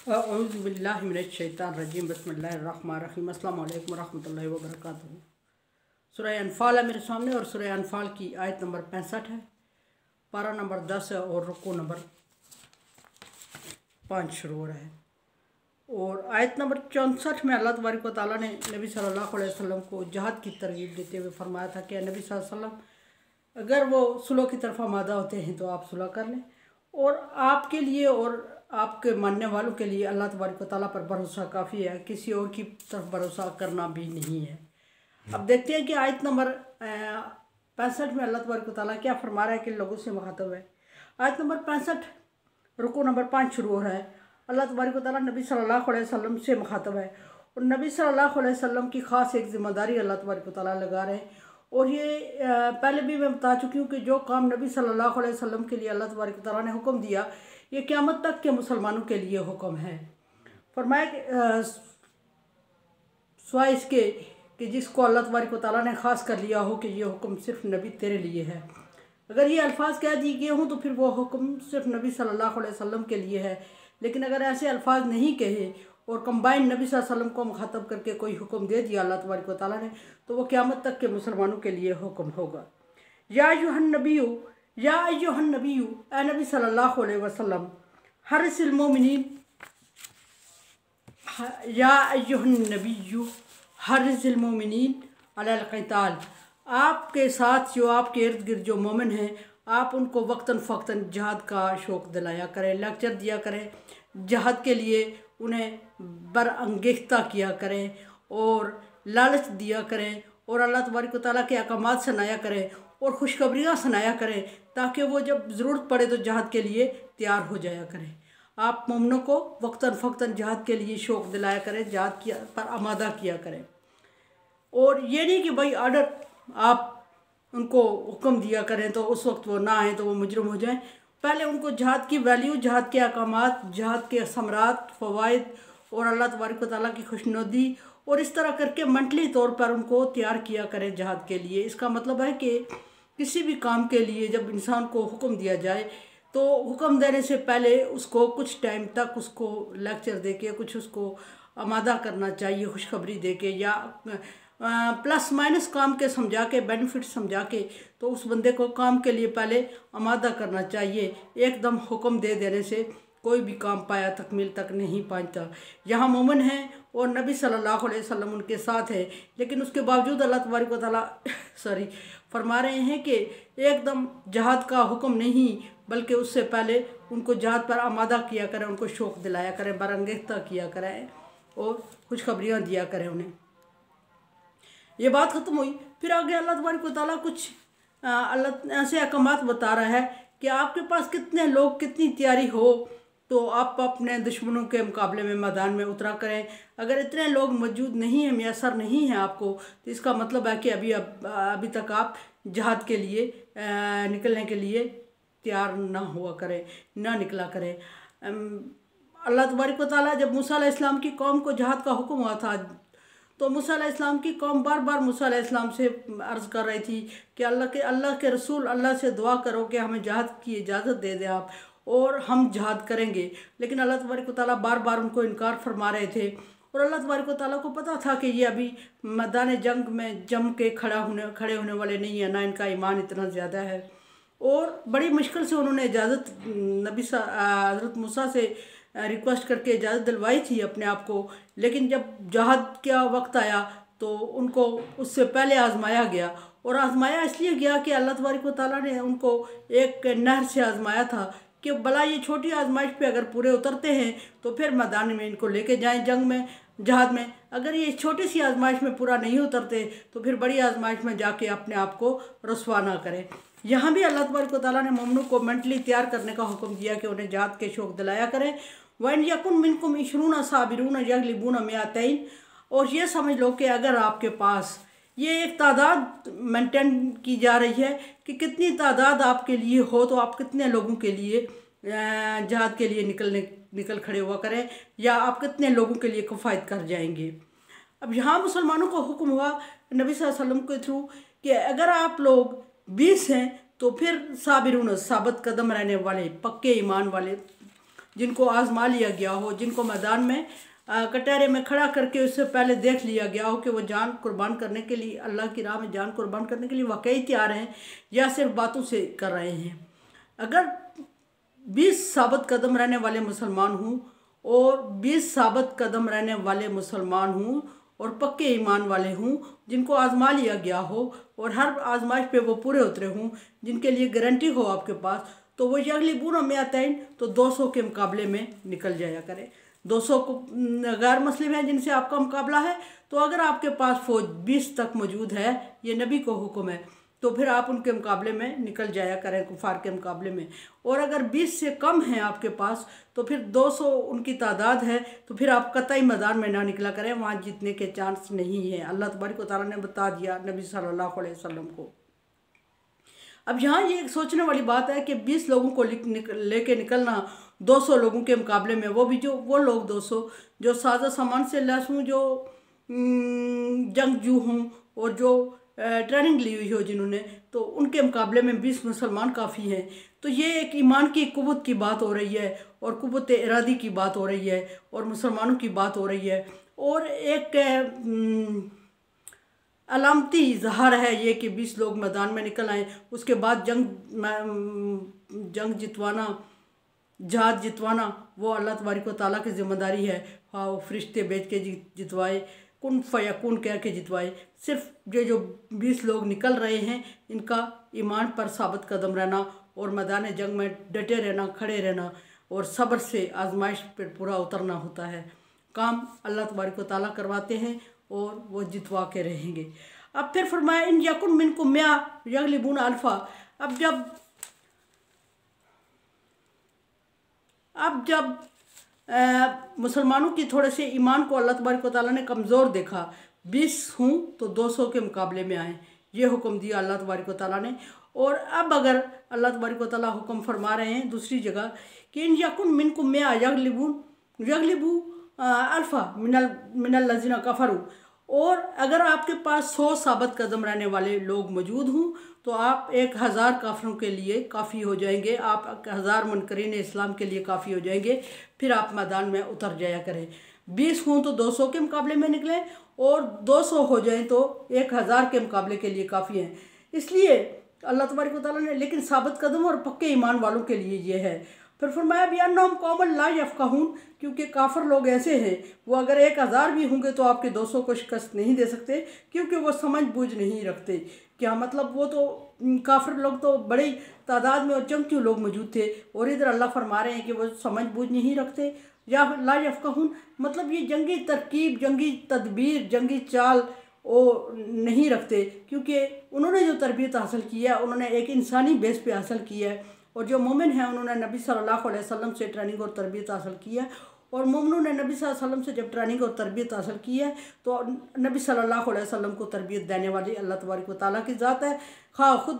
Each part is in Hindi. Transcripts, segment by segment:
औज़ुबिल्लाहिमिनश्शैतानिर्रजीम बिस्मिल्लाहिर्रहमानिर्रहीम अस्सलामु अलैकुम वरहमतुल्लाहि वबरकातुहू। सूरह अनफाल है मेरे सामने और सूरह अनफाल की आयत नंबर 65 है, पारा नंबर 10 है और रुकू नंबर 5 शुरू हो रहा है। और आयत नंबर 64 में अल्लाह तबारक व तआला ने नबी सल्लल्लाहु अलैहि वसल्लम को जहाद की तरगीब देते हुए फरमाया था कि नबी सल्लल्लाहु अलैहि वसल्लम अगर वो सुलह की तरफ आमादा होते हैं तो आप सुलह कर लें, और आपके लिए और आपके मानने वालों के लिए अल्लाह तबारक व तआला पर भरोसा काफ़ी है, किसी और की तरफ भरोसा करना भी नहीं है। अब देखते हैं कि आयत नंबर 65 में अल्लाह तबारक व तआला क्या फरमा रहा है, कि लोगों से मुखातब है। आयत नंबर 65 रुकू नंबर 5 शुरू हो रहा है। अल्लाह तबारक व तआला नबी सल्लल्लाहु अलैहि वसल्लम से मुखातब है और नबी सल्लल्लाहु अलैहि वसल्लम की ख़ास एक ज़िम्मेदारी अल्लाह तबारक व तआला लगा रहे हैं। और ये पहले भी मैं बता चुकी हूँ कि जो काम नबी सल्लल्लाहु अलैहि वसल्लम के लिए अल्लाह तबारक व तआला ने हुक्म दिया, ये क़यामत तक के मुसलमानों के लिए हुक्म है। फरमाया कि सिवाय इसके कि जिसको अल्लाह तबारक व तआला ने ख़ास कर लिया हो कि ये हुक्म सिर्फ नबी तेरे लिए है। अगर ये अल्फाज कह दिए गए हों तो फिर वो हुक्म सिर्फ नबी सल्लल्लाहु अलैहि वसल्लम के लिए है, लेकिन अगर ऐसे अल्फाज नहीं कहे और कंबाइन नबी सल्लल्लाहु अलैहि वसल्लम को मुखातब करके कोई हुक्म दे दिया अल्लाह तबारक व तआला ने, तो वो क़यामत तक के मुसलमानों के लिए हुक्म होगा। या अय्युहन नबी, ए नबी सल्लल्लाहु अलैहि वसल्लम, हर्रिसिल मोमिनीन, या अय्युहन नबी हर्रिसिल मोमिनीन अलल क़िताल, आपके साथ जो आपके इर्द गिर्द जो मोमिन हैं, आप उनको वक्तन फ़क्तन जहाद का शौक़ दिलाया करें, लेक्चर दिया करें, जहाद के लिए उन्हें बरअंगेख्ता किया करें और लालच दिया करें और अल्लाह तबारक व तआला के अहकामात सुनाया करें और खुशखबरियाँ सुनाया करें, ताकि वो जब ज़रूरत पड़े तो जहाद के लिए तैयार हो जाया करें। आप मोमिनों को वक्तन फ़क्तन जहाद के लिए शौक़ दिलाया करें, जहाद किया पर आमादा किया करें। और ये नहीं कि भाई आर्डर आप उनको हुक्म दिया करें तो उस वक्त वो ना आएँ तो वो मुजरिम हो जाएं। पहले उनको जहाद की वैल्यू, जहाद के अहकामात, जहाद के असमरात, फ़वाइद और अल्लाह तबारक व तआला की खुशनुदी और इस तरह करके मेंटली तौर पर उनको तैयार किया करें जहाद के लिए। इसका मतलब है कि किसी भी काम के लिए जब इंसान को हुक्म दिया जाए तो हुक्म देने से पहले उसको कुछ टाइम तक उसको लेक्चर दे के कुछ उसको आमादा करना चाहिए, खुशखबरी दे के या प्लस माइनस काम के समझा के, बेनिफिट समझा के, तो उस बंदे को काम के लिए पहले आमादा करना चाहिए। एकदम हुक्म दे देने से कोई भी काम पाया तकमील तक नहीं पहुँचता। यहाँ मोमिन हैं और नबी सल्लल्लाहु अलैहि वसल्लम उनके साथ है, लेकिन उसके बावजूद अल्लाह तबारक व तआला फरमा रहे हैं कि एकदम जहाद का हुक्म नहीं, बल्कि उससे पहले उनको जहाद पर आमादा किया करें, उनको शौक़ दिलाया करें, बरअंगेख्ता किया करें और खुशखबरियाँ दिया करें उन्हें। ये बात ख़त्म हुई। फिर आगे अल्लाह तबारक व तआला कुछ अल्लाह ऐसे अहकामात बता रहा है कि आपके पास कितने लोग, कितनी तैयारी हो तो आप अपने दुश्मनों के मुकाबले में मैदान में उतरा करें। अगर इतने लोग मौजूद नहीं हैं, मैसर नहीं हैं आपको, तो इसका मतलब है कि अभी तक आप जहाद के लिए निकलने के लिए तैयार ना हुआ करें, ना निकला करें। अल्लाह तबारक व तआला जब मूसा अलैहिस्सलाम की कौम को जहाद का हुक्म हुआ था तो मूसा अलैहिस्सलाम की कौम बार बार मूसा अलैहिस्सलाम से अर्ज़ कर रही थी कि अल्लाह के रसूल, अल्लाह से दुआ करो कि हमें जहाद की इजाज़त दे दें आप और हम जहाद करेंगे। लेकिन अल्लाह तबारक व तआला बार बार उनको इनकार फरमा रहे थे और अल्लाह तबारक व तआला को पता था कि ये अभी मैदान जंग में जम के खड़े होने वाले नहीं है, ना इनका ईमान इतना ज़्यादा है। और बड़ी मुश्किल से उन्होंने इजाज़त हज़रत मूसा से रिक्वेस्ट करके इजाज़त दिलवाई थी अपने आप को, लेकिन जब जहाद का वक्त आया तो उनको उससे पहले आज़माया गया। और आज़माया इसलिए गया कि अल्लाह तबारक व तआला ने उनको एक नहर से आज़माया था कि भला ये छोटी आजमाइश पे अगर पूरे उतरते हैं तो फिर मैदान में इनको लेके जाएं जंग में, जहाद में। अगर ये छोटी सी आजमाइश में पूरा नहीं उतरते तो फिर बड़ी आजमाइश में जाके अपने आप को रसवा ना करें। यहाँ भी अल्लाह तबारक व तआला ने मोमिनों को मेंटली तैयार करने का हुक्म दिया कि उन्हें जहाद के शौक़ दिलाया करें। वन यकुन मिनकुम इशरून साबिरून यगलिबून मिअतैन, और ये समझ लो कि अगर आपके पास ये एक तादाद मेंटेन की जा रही है कि कितनी तादाद आपके लिए हो तो आप कितने लोगों के लिए जहाद के लिए निकल खड़े हुआ करें, या आप कितने लोगों के लिए किफ़ायत कर जाएंगे। अब यहाँ मुसलमानों को हुक्म हुआ नबी सल्लल्लाहु अलैहि वसल्लम के थ्रू कि अगर आप लोग 20 हैं तो फिर साबिरून, साबित कदम रहने वाले, पक्के ईमान वाले जिनको आजमा लिया गया हो, जिनको मैदान में कटहरे में खड़ा करके उससे पहले देख लिया गया हो कि वो जान कुर्बान करने के लिए, अल्लाह की राह में जान कुर्बान करने के लिए वाकई तैयार हैं या सिर्फ बातों से कर रहे हैं। अगर 20 साबित कदम रहने वाले मुसलमान हूँ और 20 साबित कदम रहने वाले मुसलमान हूँ और पक्के ईमान वाले हूँ, जिनको आजमा लिया गया हो और हर आजमाइश पे वो पूरे उतरे हूँ, जिनके लिए गारंटी हो आपके पास, तो वो यगलिबून मिअतैन, तो 200 के मुकाबले में निकल जाया करें। 200 को गैर मुस्लिम हैं जिनसे आपका मुकाबला है, तो अगर आपके पास फौज 20 तक मौजूद है, ये नबी को हुक्म है, तो फिर आप उनके मुकाबले में निकल जाया करें, कुफार के मुकाबले में। और अगर 20 से कम हैं आपके पास, तो फिर 200 उनकी तादाद है, तो फिर आप कतई मैदान में ना निकला करें, वहाँ जीतने के चांस नहीं है। अल्लाह तबारक व तआला ने बता दिया नबी सल्लल्लाहु अलैहि वसल्लम को। अब यहाँ ये एक सोचने वाली बात है कि 20 लोगों को लेके निकलना 200 लोगों के मुकाबले में, वो भी जो वो लोग 200 जो साजा सामान से लैस हूँ, जो जंगजू हूँ और जो ट्रेनिंग ली हुई हो जिन्होंने, तो उनके मुकाबले में 20 मुसलमान काफ़ी हैं। तो ये एक ईमान की कुव्वत की बात हो रही है और कुव्वत इरादी की बात हो रही है और मुसलमानों की बात हो रही है। और एक अलामती इजहार है ये कि 20 लोग मैदान में निकल आए, उसके बाद जंग जितवाना, जहाद जितवाना वो अल्लाह तबारक व तआला की ज़िम्मेदारी है। हाँ, वो फरिश्ते भेज के जितवाए, कुन फयकुन कह के जितवाए। सिर्फ जो 20 लोग निकल रहे हैं, इनका ईमान पर साबित कदम रहना और मैदान जंग में डटे रहना, खड़े रहना और सब्र से आजमाइश पर पूरा उतरना होता है। काम अल्लाह तबारक व तआला करवाते हैं और वो जितवा के रहेंगे। अब फिर फरमाया इन यकुन मिनकुम मिआ यगलिबून अल्फा। अब जब मुसलमानों की थोड़े से ईमान को अल्लाह तबारक व तआला ने कमज़ोर देखा, 20 हूँ तो 200 के मुकाबले में आए, ये हुक्म दिया अल्लाह तबारक व तआला ने। और अब अगर अल्लाह तबारक व तआला हुक्म फरमा रहे हैं दूसरी जगह कि इन यकुन मिनकुम मिआ यगलिबू अल्फा मिनल लज़ीना कफ़रू, और अगर आपके पास 100 साबित कदम रहने वाले लोग मौजूद हों, तो आप 1000 काफिरों के लिए काफ़ी हो जाएंगे, आप 1000 मुनकरीन इस्लाम के लिए काफ़ी हो जाएंगे। फिर आप मैदान में उतर जाया करें। 20 हों तो 200 के मुकाबले में निकलें और 200 हो जाएं तो 1000 के मुकाबले के लिए काफ़ी हैं। इसलिए अल्लाह तबारक व तआला ने, लेकिन साबित कदम और पक्के ईमान वालों के लिए ये है। फिर फरमाया बिअन्नहुम कौमुन ला यफ़क़हून, क्योंकि काफिर लोग ऐसे हैं, वो अगर 1000 भी होंगे तो आपके 200 को शिकस्त नहीं दे सकते, क्योंकि वो समझ बूझ नहीं रखते। क्या मतलब, वो तो काफिर लोग तो बड़ी तादाद में और जंगजू लोग मौजूद थे, और इधर अल्लाह फरमा रहे हैं कि वो समझ बूझ नहीं रखते। या ला यफ़क़हून मतलब ये जंगी तरकीब, जंगी तदबीर, जंगी चाल वो नहीं रखते, क्योंकि उन्होंने जो तरबियत हासिल की है उन्होंने एक इंसानी बेस पे हासिल की है, और जो मोमिन हैं उन्होंने नबी सल्लल्लाहु अलैहि वसल्लम से ट्रेनिंग और तरबियत हासिल की है, और मोमिनों ने नबी सल्लल्लाहु अलैहि वसल्लम से जब ट्रेनिंग और तरबियत हासिल की है तो नबी सल्लल्लाहु अलैहि वसल्लम को तरबियत देने वाली अल्लाह तबारक व तआला की ज़ात है। खा खुद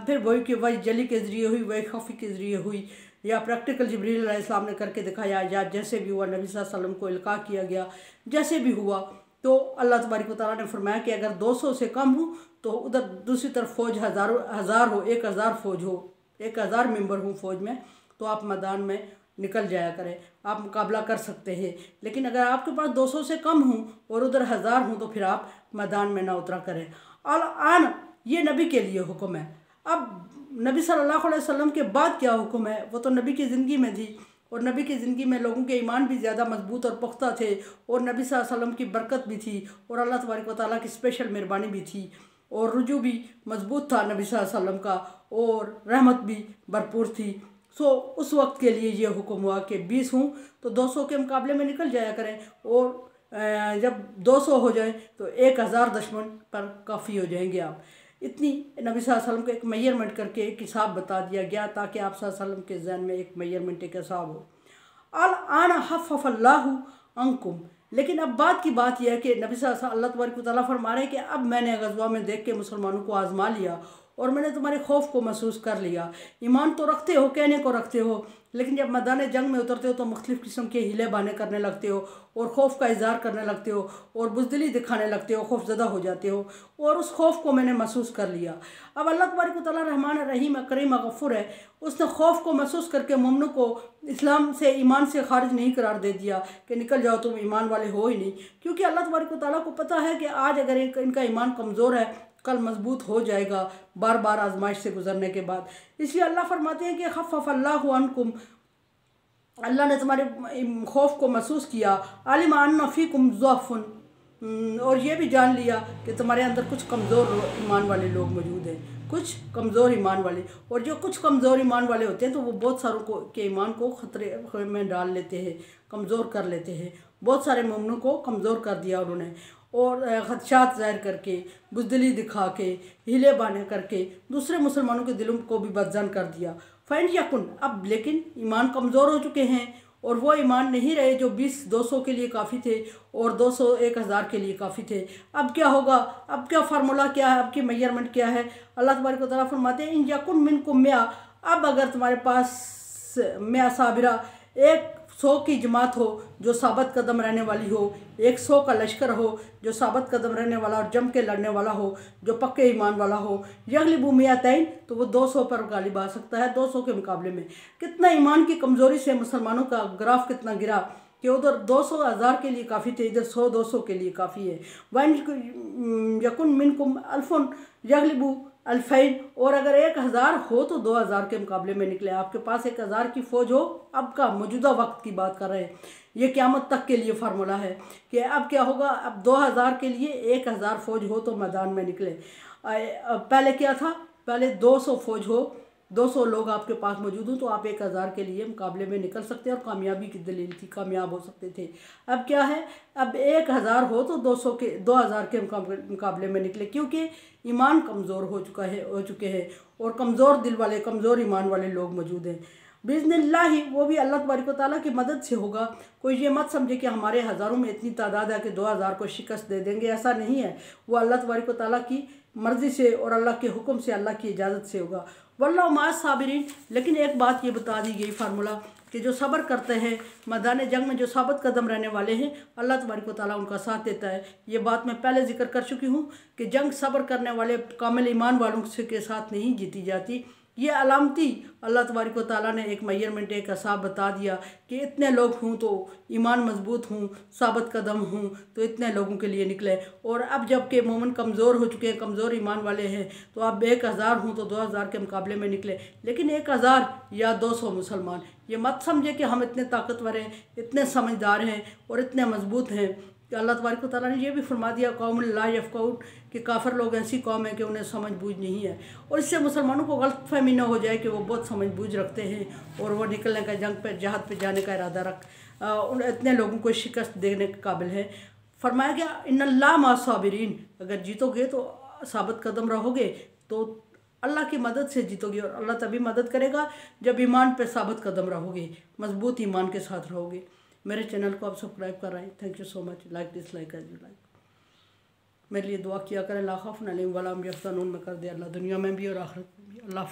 फिर वही कि वही जली के ज़रिए हुई, वही खफ़ी के ज़रिए हुई, या प्रैक्टिकल जिब्रील अलैहिस्सलाम ने करके दिखाया, या जैसे भी हुआ नबी सल्लल्लाहु अलैहि वसल्लम को इल्का किया गया, जैसे भी हुआ। तो अल्लाह तबारक व तआला ने फरमाया कि अगर 200 से कम हो तो उधर दूसरी तरफ फ़ौज हज़ार हो, 1000 फ़ौज हो, 1000 मेंबर हों फ़ौज में, तो आप मैदान में निकल जाया करें, आप मुकाबला कर सकते हैं। लेकिन अगर आपके पास 200 से कम हों और उधर 1000 हों, तो फिर आप मैदान में ना उतरा करें। आन ये नबी के लिए हुक्म है। अब नबी सल्लल्लाहु अलैहि वसल्लम के बाद क्या हुक्म है, वो तो नबी की ज़िंदगी में थी, और नबी की ज़िंदगी में लोगों के ईमान भी ज़्यादा मजबूत और पुख्ता थे, और नबी सल्लल्लाहु अलैहि वसल्लम की बरकत भी थी, और अल्लाह तबारक व तआला की स्पेशल मेहरबानी भी थी, और रुजू भी मजबूत था नबी सल्लल्लाहु अलैहि वसल्लम का, और रहमत भी भरपूर थी। सो उस वक्त के लिए ये हुक्म हुआ कि 20 हूँ तो 200 के मुकाबले में निकल जाया करें, और जब 200 हो जाए तो 1000 दुश्मन पर काफ़ी हो जाएंगे आप। इतनी नबी सल्लल्लाहु अलैहि वसल्लम को एक मेजरमेंट करके एक हिसाब बता दिया गया, ताकि आप सल्लल्लाहु अलैहि वसल्लम के जहन में एक मेजरमेंट, एक हिसाब हो। अल आना हफ़फ़ल्लाहु अंकुम, लेकिन अब बात की बात यह है कि नबी सल्लल्लाहु अलैहि वसल्लम अल्लाह तबारक व तआला फरमा रहे हैं कि अब मैंने गज़वा में देख के मुसलमानों को आज़मा लिया, और मैंने तुम्हारे खौफ को महसूस कर लिया। ईमान तो रखते हो, कहने को रखते हो, लेकिन जब मैदान जंग में उतरते हो तो मुख्तलिफ़ किस्म के हीले बहाने करने लगते हो और खौफ का इज़हार करने लगते हो और बुज़दिली दिखाने लगते हो, खौफज़दा हो जाते हो, और उस खौफ को मैंने महसूस कर लिया। अब अल्लाह तबारक व तआला रहमान रहीम करीम गफ़ूर है, उसने खौफ को महसूस करके मोमिनों को इस्लाम से, ईमान से खारिज नहीं करार दे दिया कि निकल जाओ, तुम ईमान वाले हो ही नहीं, क्योंकि अल्लाह तबारक व तआला को पता है कि आज अगर इनका ईमान कमज़ोर है, कल मजबूत हो जाएगा बार बार आजमाइश से गुजरने के बाद। इसलिए अल्लाह फरमाते हैं कि खफ़फ़ अल्लाहु अन्कुम, अल्लाह ने तुम्हारे खौफ को महसूस किया। आलिम अन्ना फ़ीकुम ज़अफ़ुन, और ये भी जान लिया कि तुम्हारे अंदर कुछ कमज़ोर ईमान वाले लोग मौजूद हैं, कुछ कमज़ोर ईमान वाले। और जो कुछ कमज़ोर ईमान वाले होते हैं तो वो बहुत सारों को के ईमान को ख़तरे में डाल लेते हैं, कमज़ोर कर लेते हैं। बहुत सारे मोमिनों को कमज़ोर कर दिया उन्होंने, और ख़दशात ज़ाहिर करके, बुज़दिली दिखा के, हीले बहाने करके दूसरे मुसलमानों के दिलों को भी बदज़न कर दिया। फ़ैन यकुन, अब लेकिन ईमान कमज़ोर हो चुके हैं और वो ईमान नहीं रहे जो 20-200 के लिए काफ़ी थे और 200-1000 के लिए काफ़ी थे। अब क्या होगा? अब क्या फार्मूला क्या है? अब की मेजरमेंट क्या है? अल्लाह तबारक व तआला फरमाते हैं इन यकुन मिनकुम मिया, अब अगर तुम्हारे पास मिया साबिरा, 100 की जमात हो जो साबित कदम रहने वाली हो, 100 का लश्कर हो जो साबित कदम रहने वाला और जम के लड़ने वाला हो, जो पक्के ईमान वाला हो, यगलिबु मियातैन, तो वो 200 पर गालिब आ सकता है 200 के मुकाबले में। कितना ईमान की कमज़ोरी से मुसलमानों का ग्राफ कितना गिरा कि उधर 200-1000 के लिए काफ़ी थे, इधर 100-200 के लिए काफ़ी है। वन यकुन मिनकुम अल्फुन यगलिबु अल्फैन, और अगर 1000 हो तो 2000 के मुकाबले में निकले। आपके पास 1000 की फ़ौज हो, अब का मौजूदा वक्त की बात कर रहे हैं, ये क़यामत तक के लिए फार्मूला है कि अब क्या होगा। अब 2000 के लिए 1000 फ़ौज हो तो मैदान में निकले। पहले क्या था? पहले 200 फ़ौज हो, 200 लोग आपके पास मौजूद हों तो आप 1000 के लिए मुकाबले में निकल सकते हैं और कामयाबी की दलील थी, कामयाब हो सकते थे। अब क्या है? अब 1000 हो तो 2000 के मुकाबले में निकले, क्योंकि ईमान कमज़ोर हो चुके हैं और कमज़ोर दिल वाले, कमज़ोर ईमान वाले लोग मौजूद हैं। बिइज़्निल्लाह, वो भी अल्लाह तबारक व तआला की मदद से होगा। कोई ये मत समझे कि हमारे हज़ारों में इतनी तादाद है कि 2000 को शिकस्त दे देंगे, ऐसा नहीं है। वो अल्लाह तबारक व तआला की मर्ज़ी से और अल्लाह के हुक्म से, अल्लाह की इजाज़त से होगा। वल्लाहु मअस साबिरीन, लेकिन एक बात ये बता दी गई फार्मूला कि जो सब्र करते हैं, मैदान जंग में जो साबित कदम रहने वाले हैं, अल्लाह तबारक व तआला उनका साथ देता है। ये बात मैं पहले जिक्र कर चुकी हूँ कि जंग सब्र करने वाले कामिल ईमान वालों के साथ नहीं जीती जाती। ये अलामती अल्लाह तबारक व तआला ने एक मेजरमेंट, एक हिसाब बता दिया कि इतने लोग हूँ तो ईमान मजबूत हूँ, साबित कदम हूँ, तो इतने लोगों के लिए निकले। और अब जबकि मोमिन कमज़ोर हो चुके हैं, कमज़ोर ईमान वाले हैं, तो अब 1000 हूँ तो 2000 के मुकाबले में निकले। लेकिन 1000 या 200 मुसलमान, ये मत समझे कि हम इतने ताकतवर हैं, इतने समझदार हैं और इतने मजबूत हैं। कि अल्लाह तबारक व तआला ने ये भी फरमा दिया कौम ला यफ़क़हून, कि काफ़िर लोग ऐसी कौम है कि उन्हें समझ बूझ नहीं है। और इससे मुसलमानों को गलतफहमी न हो जाए कि वो बहुत समझ बूझ रखते हैं और वो निकलने का, जंग पर, जहाद पर जाने का इरादा उन इतने लोगों को शिकस्त देने के काबिल है। फरमाया गया इन्नल्लाह मअस साबिरीन, अगर जीतोगे तो साबित कदम रहोगे तो अल्लाह की मदद से जीतोगे, और अल्लाह तभी मदद करेगा जब ईमान पे साबित कदम रहोगे, मजबूत ईमान के साथ रहोगे। मेरे चैनल को आप सब्सक्राइब कर रहे हैं, thank you so much. Like dislike as you like. मेरे लिए दुआ किया करें, ला खौफुन अलैहिम वला हुम यहज़नून में कर दे अल्लाह, दुनिया में भी और आखिरत में भी। अल्लाह।